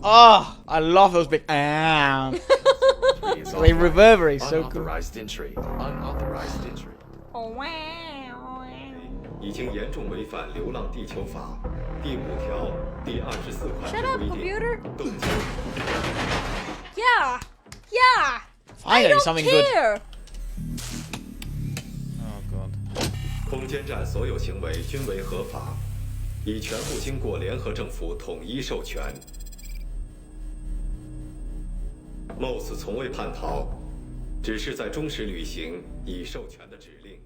Oh, I love those big. They reverberate so cool. Unauthorized entry. Unauthorized entry. 已经严重违反《流浪地球法》第5条第24款之规定。动机。Yeah, yeah. I Finally, don't something care. good. Oh god. 空间站所有行为均为合法，已全部经过联合政府统一授权。Moss 从未叛逃，只是在忠实履行已授权的指令。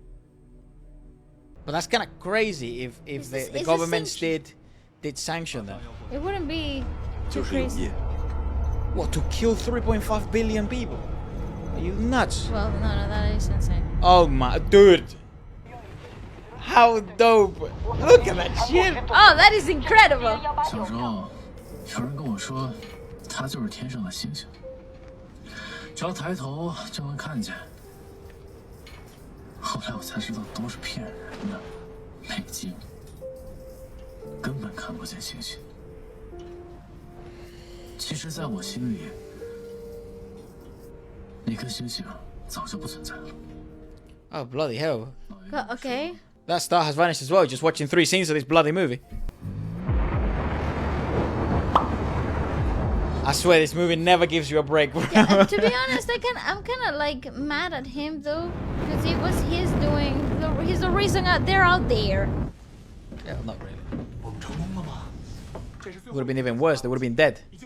But that's kind of crazy if the governments did sanction them. It wouldn't be too crazy. What, to kill 3.5 billion people? Are you nuts? Well, no, that is insane. Oh my, dude. How dope. Look at that shit. Oh, that is incredible. 小时候，有人跟我说，他就是天上的星星，只要抬头就能看见。后来我才知道都是骗人的，没劲，根本看不见星星。其实，在我心里，那颗星星早就不存在了。 Oh, bloody hell. Okay. That star has vanished as well, just watching 3 scenes of this bloody movie. I swear this movie never gives you a break. Yeah, to be honest, I'm kind of like mad at him though, because it was his doing. He's the reason they're out there. Yeah, not really. Would have been even worse. They would have been dead. It's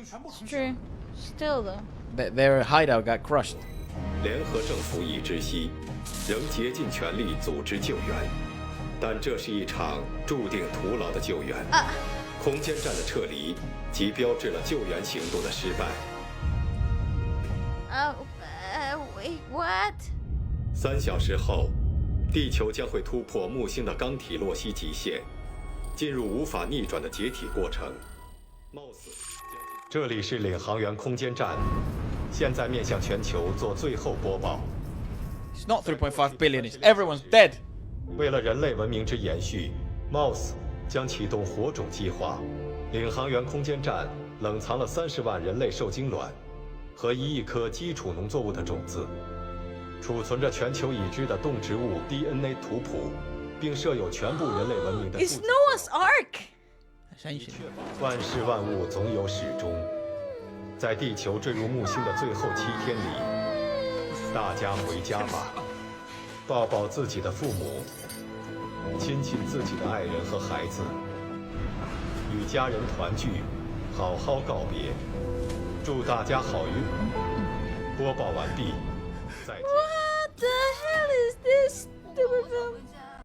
true. Still though. Their hideout got crushed. 联合政府已知悉，仍竭尽全力组织救援，但这是一场注定徒劳的救援。空间站的撤离，即标志了救援行动的失败。Wait, what? 3小时后，地球将会突破木星的钢体洛希极限，进入无法逆转的解体过程。貌似，这里是领航员空间站，现在面向全球做最后播报。 It's not 3.5 billion. It's everyone's dead. 为了人类文明之延续 ，Moss 将启动火种计划。领航员空间站冷藏了30万人类受精卵和1亿颗基础农作物的种子，储存着全球已知的动植物 DNA 图谱，并设有全部人类文明的。 It's Noah's Ark. 万事万物总有始终，在地球坠入木星的最后7天里，大家回家吧，抱抱自己的父母，亲亲自己的爱人和孩子，与家人团聚，好好告别，祝大家好运。播报完毕，再见。